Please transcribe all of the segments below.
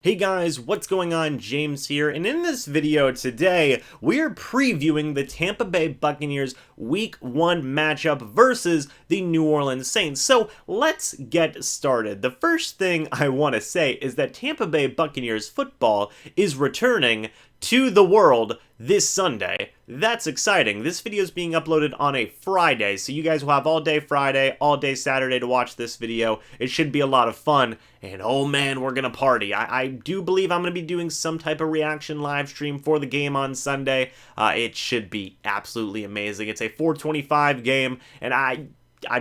Hey guys, what's going on? James here, and in this video today, we're previewing the Tampa Bay Buccaneers Week 1 matchup versus the New Orleans Saints. So let's get started. The first thing I want to say is that Tampa Bay Buccaneers football is returning to the world this Sunday. That's exciting. This video is being uploaded on a Friday, so you guys will have all day Friday, all day Saturday to watch this video. It should be a lot of fun, and oh man, we're gonna party. I do believe I'm gonna be doing some type of reaction live stream for the game on Sunday. It should be absolutely amazing. It's a 4:25 game, and I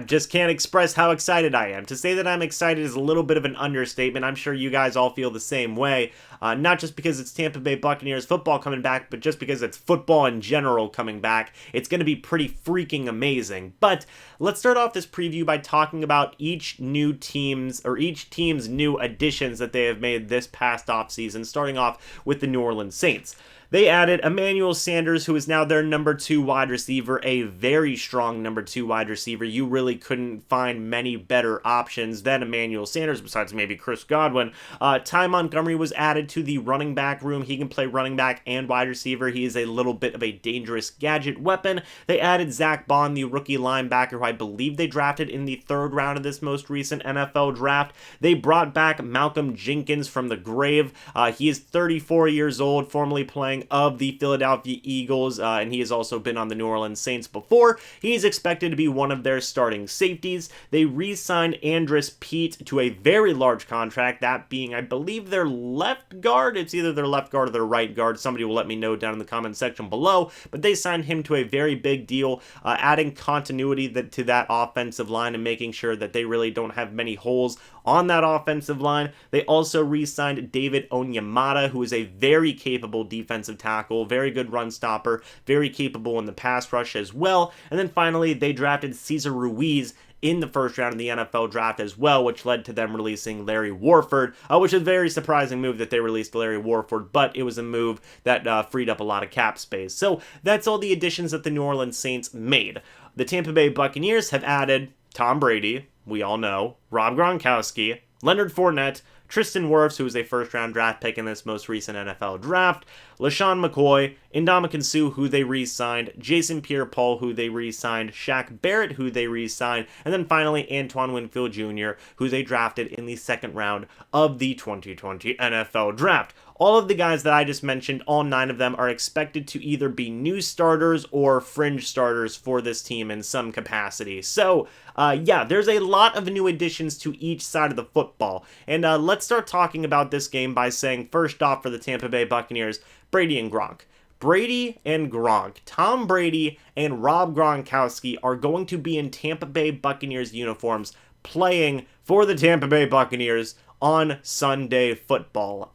just can't express how excited I am. To say that I'm excited is a little bit of an understatement. I'm sure you guys all feel the same way. Not just because it's Tampa Bay Buccaneers football coming back, but just because it's football in general coming back. It's going to be pretty freaking amazing. But let's start off this preview by talking about each team's new additions that they have made this past offseason, starting off with the New Orleans Saints. They added Emmanuel Sanders, who is now their number 2 wide receiver, a very strong number 2 wide receiver. You really couldn't find many better options than Emmanuel Sanders, besides maybe Chris Godwin. Ty Montgomery was added to the running back room. He can play running back and wide receiver. He is a little bit of a dangerous gadget weapon. They added Zach Bond, the rookie linebacker, who I believe they drafted in the 3rd round of this most recent NFL draft. They brought back Malcolm Jenkins from the grave. He is 34 years old, formerly playing of the Philadelphia Eagles, and he has also been on the New Orleans Saints before. He is expected to be one of their starting safeties. They re-signed Andrus Peat to a very large contract, that being, I believe, their left guard. It's either their left guard or their right guard. Somebody will let me know down in the comment section below, but they signed him to a very big deal, adding continuity to that offensive line and making sure that they really don't have many holes on that offensive line. They also re-signed David Onyemata, who is a very capable defensive tackle, very good run stopper, very capable in the pass rush as well. And then finally, they drafted Cesar Ruiz in the 1st round of the NFL draft as well, which led to them releasing Larry Warford, which is a very surprising move that they released Larry Warford, but it was a move that freed up a lot of cap space. So that's all the additions that the New Orleans Saints made. The Tampa Bay Buccaneers have added Tom Brady, we all know, Rob Gronkowski, Leonard Fournette, Tristan Wirfs, who was a 1st round draft pick in this most recent NFL draft, LaShawn McCoy, Ndamukong Suh, who they re-signed, Jason Pierre-Paul, who they re-signed, Shaq Barrett, who they re-signed, and then finally Antoine Winfield Jr., who they drafted in the 2nd round of the 2020 NFL draft. All of the guys that I just mentioned, all 9 of them, are expected to either be new starters or fringe starters for this team in some capacity. So, yeah, there's a lot of new additions to each side of the football. And let's start talking about this game by saying, first off, for the Tampa Bay Buccaneers, Brady and Gronk. Brady and Gronk, Tom Brady and Rob Gronkowski are going to be in Tampa Bay Buccaneers uniforms playing for the Tampa Bay Buccaneers on Sunday Football.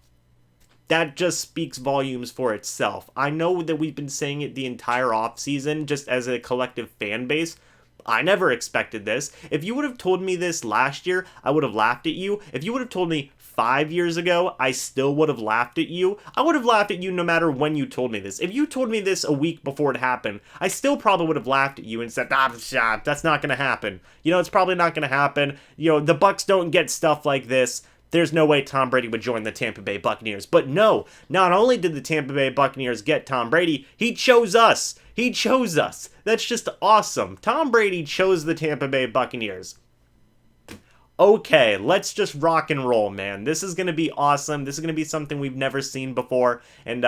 That just speaks volumes for itself. I know that we've been saying it the entire offseason just as a collective fan base. I never expected this. If you would have told me this last year, I would have laughed at you. If you would have told me 5 years ago, I still would have laughed at you. I would have laughed at you no matter when you told me this. If you told me this a week before it happened, I still probably would have laughed at you and said, that's not going to happen. It's probably not going to happen. The Bucs don't get stuff like this. There's no way Tom Brady would join the Tampa Bay Buccaneers. But no, not only did the Tampa Bay Buccaneers get Tom Brady, he chose us. He chose us. That's just awesome. Tom Brady chose the Tampa Bay Buccaneers. Okay, let's just rock and roll, man. This is going to be awesome. This is going to be something we've never seen before. And,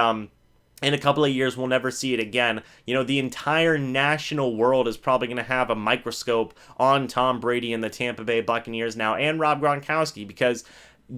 in a couple of years, we'll never see it again. The entire national world is probably going to have a microscope on Tom Brady and the Tampa Bay Buccaneers now, and Rob Gronkowski, because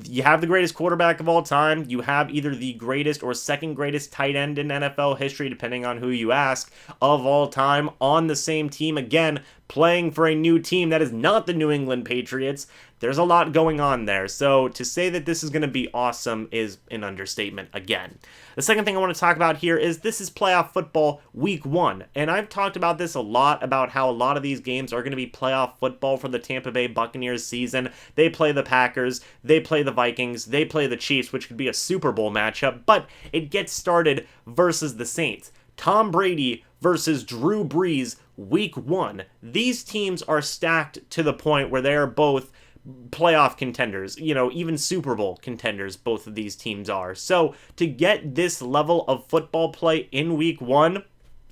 you have the greatest quarterback of all time. You have either the greatest or 2nd greatest tight end in NFL history, depending on who you ask, of all time, on the same team again, playing for a new team that is not the New England Patriots. There's a lot going on there. So to say that this is going to be awesome is an understatement again. The second thing I want to talk about here is this is playoff football week 1. And I've talked about this a lot, about how a lot of these games are going to be playoff football for the Tampa Bay Buccaneers season. They play the Packers, they play the Vikings, they play the Chiefs, which could be a Super Bowl matchup, but it gets started versus the Saints. Tom Brady versus Drew Brees week 1. These teams are stacked to the point where they are both playoff contenders, even Super Bowl contenders, both of these teams are. So to get this level of football play in week one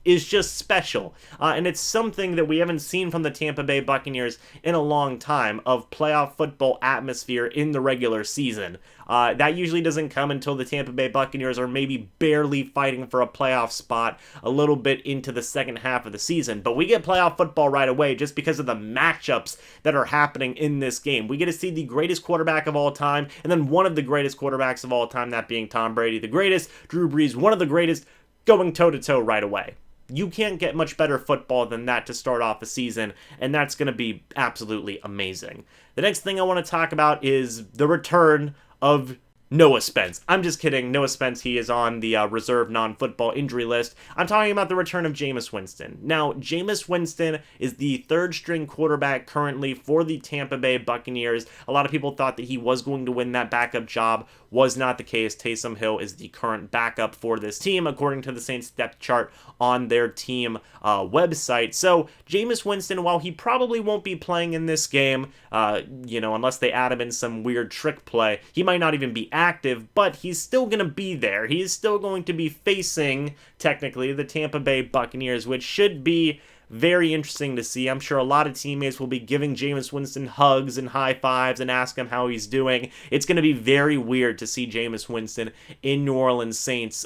is just special. And it's something that we haven't seen from the Tampa Bay Buccaneers in a long time, of playoff football atmosphere in the regular season. That usually doesn't come until the Tampa Bay Buccaneers are maybe barely fighting for a playoff spot a little bit into the second half of the season. But we get playoff football right away just because of the matchups that are happening in this game. We get to see the greatest quarterback of all time, and then one of the greatest quarterbacks of all time, that being Tom Brady, the greatest, Drew Brees, one of the greatest, going toe-to-toe right away. You can't get much better football than that to start off a season, and that's going to be absolutely amazing. The next thing I want to talk about is the return of Noah Spence. I'm just kidding. Noah Spence, he is on the reserve non-football injury list. I'm talking about the return of Jameis Winston. Now, Jameis Winston is the third-string quarterback currently for the Tampa Bay Buccaneers. A lot of people thought that he was going to win that backup job. Was not the case. Taysom Hill is the current backup for this team, according to the Saints depth chart on their team website. So, Jameis Winston, while he probably won't be playing in this game, unless they add him in some weird trick play, he might not even be active, but he's still going to be there. He is still going to be facing, technically, the Tampa Bay Buccaneers, which should be very interesting to see. I'm sure a lot of teammates will be giving Jameis Winston hugs and high fives and ask him how he's doing. It's going to be very weird to see Jameis Winston in New Orleans Saints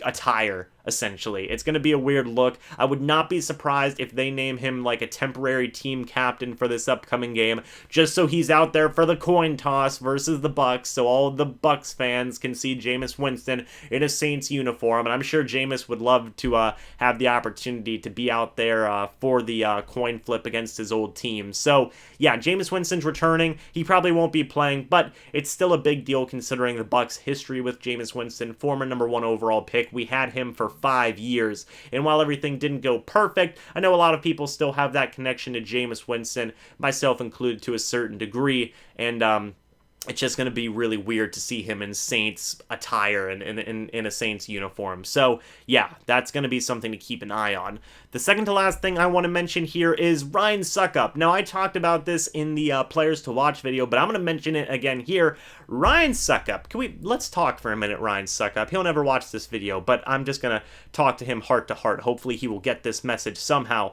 attire, essentially. It's going to be a weird look. I would not be surprised if they name him like a temporary team captain for this upcoming game, just so he's out there for the coin toss versus the Bucs, so all the Bucs fans can see Jameis Winston in a Saints uniform. And I'm sure Jameis would love to have the opportunity to be out there for the coin flip against his old team. So yeah, Jameis Winston's returning. He probably won't be playing, but it's still a big deal considering the Bucs' history with Jameis Winston, former #1 overall pick. We had him for 5 years, and while everything didn't go perfect, I know a lot of people still have that connection to Jameis Winston, myself included to a certain degree, and it's just going to be really weird to see him in Saints attire and in a Saints uniform. So yeah, that's going to be something to keep an eye on. The second to last thing I want to mention here is Ryan Succop. Now, I talked about this in the Players to Watch video, but I'm going to mention it again here. Ryan Succop. Let's talk for a minute, Ryan Succop. He'll never watch this video, but I'm just going to talk to him heart to heart. Hopefully he will get this message somehow.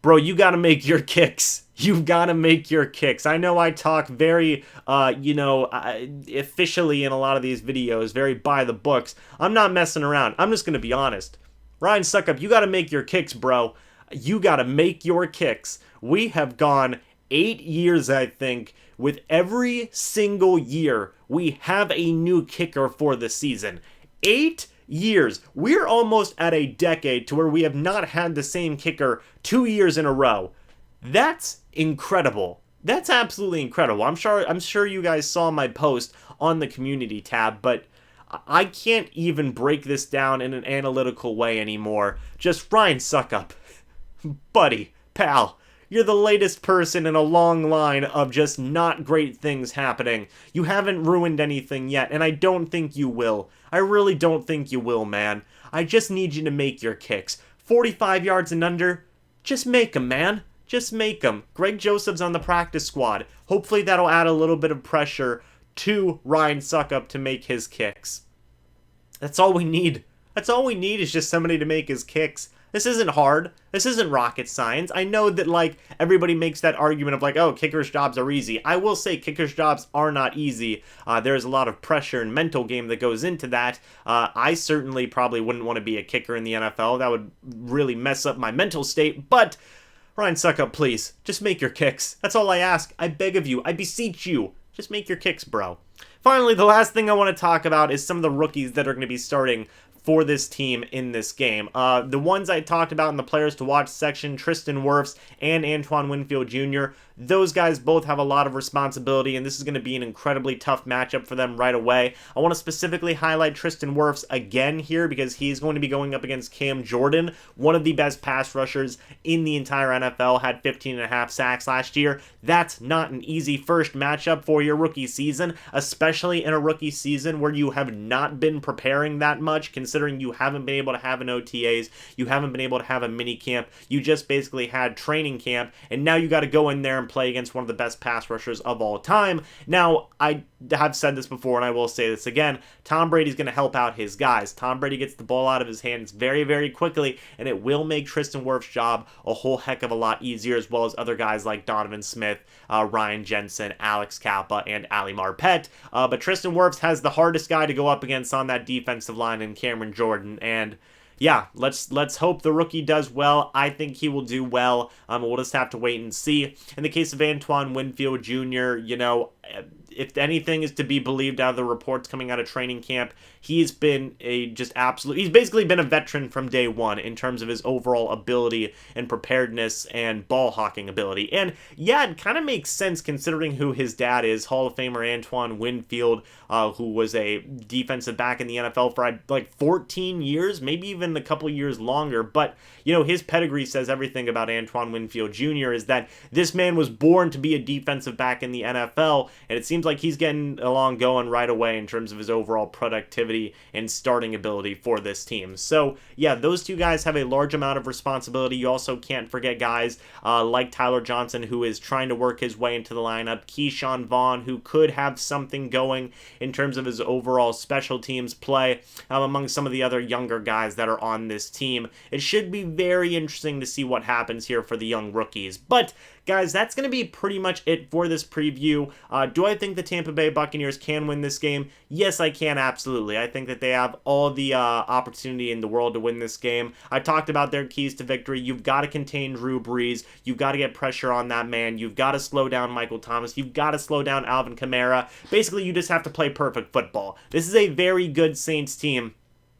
Bro, you got to make your kicks. You've got to make your kicks. I know I talk very, officially in a lot of these videos, very by the books. I'm not messing around. I'm just going to be honest. Ryan Succop, you got to make your kicks, bro. You got to make your kicks. We have gone 8 years, I think, with every single year we have a new kicker for the season. 8 years. We're almost at a decade to where we have not had the same kicker 2 years in a row. That's incredible. That's absolutely incredible. I'm sure you guys saw my post on the community tab, but I can't even break this down in an analytical way anymore. Just Ryan Succop. Buddy, pal, you're the latest person in a long line of just not great things happening. You haven't ruined anything yet, and I don't think you will. I really don't think you will, man. I just need you to make your kicks. 45 yards and under, just make them, man. Just make them. Greg Joseph's on the practice squad. Hopefully that'll add a little bit of pressure to Ryan Succop to make his kicks. That's all we need. That's all we need is just somebody to make his kicks. This isn't hard. This isn't rocket science. I know that, everybody makes that argument of, oh, kickers' jobs are easy. I will say kickers' jobs are not easy. There's a lot of pressure and mental game that goes into that. I certainly probably wouldn't want to be a kicker in the NFL. That would really mess up my mental state. But Ryan Succop, please, just make your kicks. That's all I ask. I beg of you. I beseech you. Just make your kicks, bro. Finally, the last thing I want to talk about is some of the rookies that are going to be starting for this team in this game. The ones I talked about in the Players to Watch section, Tristan Wirfs and Antoine Winfield Jr., those guys both have a lot of responsibility, and this is going to be an incredibly tough matchup for them right away. I want to specifically highlight Tristan Wirfs again here because he's going to be going up against Cam Jordan, one of the best pass rushers in the entire NFL, had 15.5 sacks last year. That's not an easy first matchup for your rookie season, especially in a rookie season where you have not been preparing that much, considering considering you haven't been able to have an OTAs, you haven't been able to have a mini camp, you just basically had training camp, and now you got to go in there and play against one of the best pass rushers of all time. Now, I have said this before, and I will say this again, Tom Brady's going to help out his guys. Tom Brady gets the ball out of his hands very, very quickly, and it will make Tristan Wirfs' job a whole heck of a lot easier, as well as other guys like Donovan Smith, Ryan Jensen, Alex Kappa, and Ali Marpet. But Tristan Wirfs has the hardest guy to go up against on that defensive line in Cameron Jordan, and yeah, let's hope the rookie does well. I think he will do well. We'll just have to wait and see. In the case of Antoine Winfield Jr., you know, if anything is to be believed out of the reports coming out of training camp, he's been he's basically been a veteran from day one in terms of his overall ability and preparedness and ball hawking ability. And yeah, it kind of makes sense considering who his dad is, Hall of Famer Antoine Winfield, who was a defensive back in the NFL for like 14 years, maybe even a couple years longer. But, you know, his pedigree says everything about Antoine Winfield Jr. is that this man was born to be a defensive back in the NFL, and it seems like he's getting along going right away in terms of his overall productivity and starting ability for this team. So yeah, those two guys have a large amount of responsibility. You also can't forget guys like Tyler Johnson, who is trying to work his way into the lineup, Keyshawn Vaughn, who could have something going in terms of his overall special teams play, among some of the other younger guys that are on this team. It should be very interesting to see what happens here for the young rookies. But guys, that's going to be pretty much it for this preview. Do I think the Tampa Bay Buccaneers can win this game? Yes, I can, absolutely. I think that they have all the opportunity in the world to win this game. I talked about their keys to victory. You've got to contain Drew Brees. You've got to get pressure on that man. You've got to slow down Michael Thomas. You've got to slow down Alvin Kamara. Basically, you just have to play perfect football. This is a very good Saints team,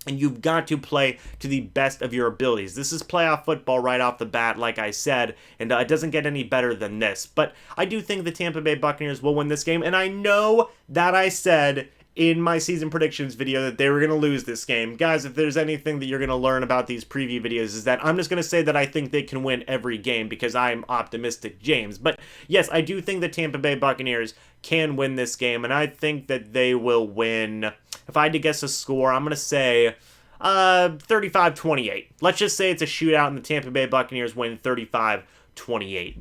and you've got to play to the best of your abilities. This is playoff football right off the bat, like I said, and it doesn't get any better than this. But I do think the Tampa Bay Buccaneers will win this game, and I know that I said in my season predictions video that they were going to lose this game. Guys, if there's anything that you're going to learn about these preview videos is that I'm just going to say that I think they can win every game because I'm optimistic James. But yes, I do think the Tampa Bay Buccaneers can win this game, and I think that they will win. If I had to guess a score, I'm going to say 35-28. Let's just say it's a shootout and the Tampa Bay Buccaneers win 35-28.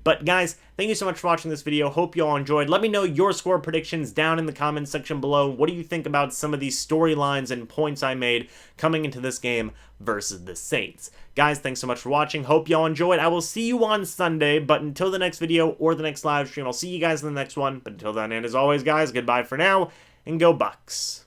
But guys, thank you so much for watching this video. Hope you all enjoyed. Let me know your score predictions down in the comments section below. What do you think about some of these storylines and points I made coming into this game versus the Saints? Guys, thanks so much for watching. Hope you all enjoyed. I will see you on Sunday, but until the next video or the next live stream, I'll see you guys in the next one. But until then, and as always, guys, goodbye for now, and go Bucs.